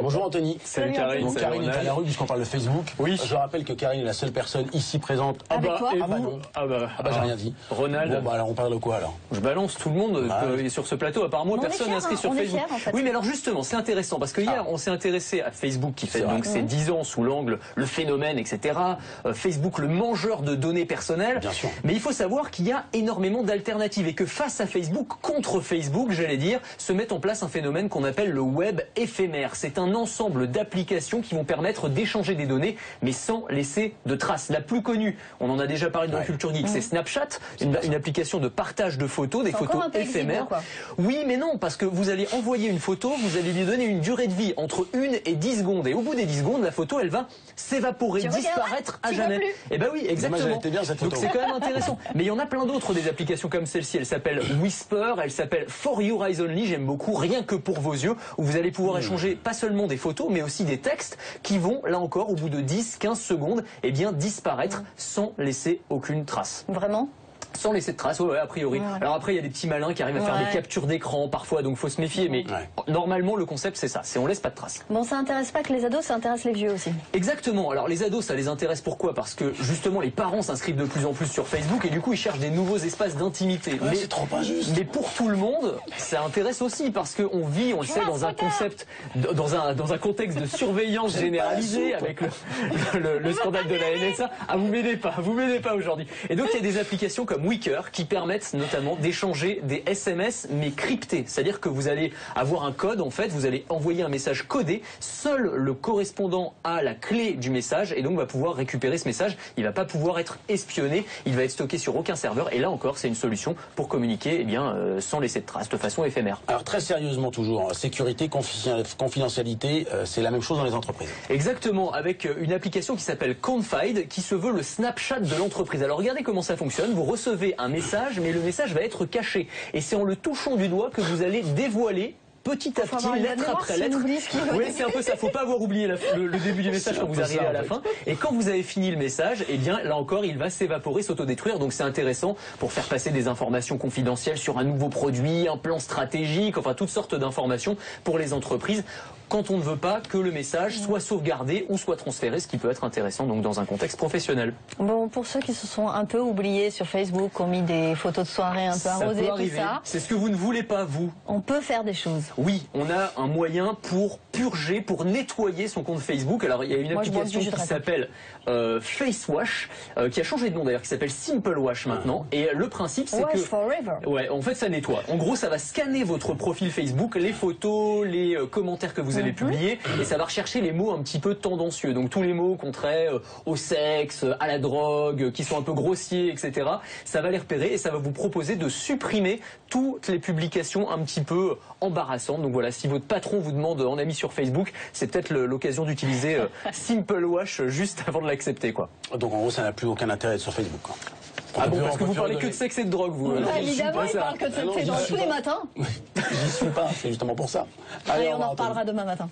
Bonjour Anthony. Salut Karine. Donc Karine est à la rue puisqu'on parle de Facebook. Oui. Je rappelle que Karine est la seule personne ici présente. Avec toi et Ah bah vous non. J'ai rien dit. Ronald. Bon bah alors on parle de quoi alors? Je balance tout le monde sur ce plateau, à part moi, On est personne n'est fiers, inscrit hein, sur on est Facebook. fiers, en fait. Oui, mais alors justement, c'est intéressant parce que hier, on s'est intéressé à Facebook qui fait donc ses 10 ans sous l'angle le phénomène, etc. Facebook, le mangeur de données personnelles. Bien sûr. Mais il faut savoir qu'il y a énormément d'alternatives et que face à Facebook, contre Facebook, j'allais dire, se met en place un phénomène qu'on appelle le web éphémère. C'est un ensemble d'applications qui vont permettre d'échanger des données, mais sans laisser de traces. La plus connue, on en a déjà parlé dans la Culture Geek, c'est Snapchat, une application de partage de photos, des photos éphémères. Oui, mais non, parce que vous allez envoyer une photo, vous allez lui donner une durée de vie entre 1 et 10 secondes. Et au bout des 10 secondes, la photo, elle va s'évaporer, disparaître à jamais. Eh ben oui, exactement. Elle était bien, cette photo. Donc c'est quand même intéressant. Mais il y en a plein d'autres, des applications comme celle-ci. Elle s'appelle Whisper, elle s'appelle For Your Eyes Only, j'aime beaucoup, rien que pour vos yeux, où vous allez pouvoir échanger pas seulement des photos, mais aussi des textes qui vont, là encore, au bout de 10-15 secondes, eh bien, disparaître sans laisser aucune trace. Vraiment? Sans laisser de traces, ouais, a priori. Ouais. Alors après, il y a des petits malins qui arrivent à faire des captures d'écran parfois, donc faut se méfier. Mais normalement, le concept, c'est ça. C'est on laisse pas de traces. Bon, ça intéresse pas que les ados, ça intéresse les vieux aussi. Exactement. Alors les ados, ça les intéresse pourquoi? Parce que justement, les parents s'inscrivent de plus en plus sur Facebook et du coup, ils cherchent des nouveaux espaces d'intimité. Mais c'est trop injuste. Mais pour tout le monde, ça intéresse aussi parce qu'on vit, on le sait, dans un concept, dans un contexte de surveillance généralisée avec le scandale de la NSA. Ah, vous m'aidez pas aujourd'hui. Et donc, il y a des applications comme Wicker qui permettent notamment d'échanger des SMS mais cryptés. C'est-à-dire que vous allez avoir un code, en fait, vous allez envoyer un message codé. Seul le correspondant a la clé du message et donc va pouvoir récupérer ce message. Il va pas pouvoir être espionné, il va être stocké sur aucun serveur. Et là encore, c'est une solution pour communiquer sans laisser de traces, de façon éphémère. Alors très sérieusement toujours, sécurité, confidentialité, c'est la même chose dans les entreprises. Exactement, avec une application qui s'appelle Confide, qui se veut le Snapchat de l'entreprise. Alors regardez comment ça fonctionne. Vous recevez un message, mais le message va être caché. Et c'est en le touchant du doigt que vous allez dévoiler petit à petit, lettre après lettre. Oui, c'est un peu ça. Faut pas avoir oublié le début du message quand vous arrivez à la fin. Et quand vous avez fini le message, eh bien, là encore, il va s'évaporer, s'autodétruire. Donc c'est intéressant pour faire passer des informations confidentielles sur un nouveau produit, un plan stratégique, enfin toutes sortes d'informations pour les entreprises, quand on ne veut pas que le message soit sauvegardé ou soit transféré, ce qui peut être intéressant donc dans un contexte professionnel. Bon, pour ceux qui se sont un peu oubliés sur Facebook, qui ont mis des photos de soirée un peu arrosées, tout ça. C'est ce que vous ne voulez pas, vous. On peut faire des choses. Oui, on a un moyen pour purger, pour nettoyer son compte Facebook. Alors il y a une application qui s'appelle FaceWash, qui a changé de nom d'ailleurs, qui s'appelle Simple Wash maintenant. Et le principe c'est que ouais, en fait ça nettoie. En gros, ça va scanner votre profil Facebook, les photos, les commentaires que vous avez publiés, et ça va rechercher les mots un petit peu tendancieux. Donc tous les mots contraires au sexe, à la drogue, qui sont un peu grossiers, etc. Ça va les repérer et ça va vous proposer de supprimer toutes les publications un petit peu embarrassantes. Donc voilà, si votre patron vous demande en ami sur Facebook, c'est peut-être l'occasion d'utiliser Simple Wash juste avant de l'accepter, quoi. Donc en gros, ça n'a plus aucun intérêt d'être sur Facebook, quoi. Ah bon, parce que vous parlez que de sexe et de drogue, vous. Évidemment, il parle que de sexe et de drogue tous les matins. J'y suis pas, c'est justement pour ça. Allez, on en reparlera demain matin.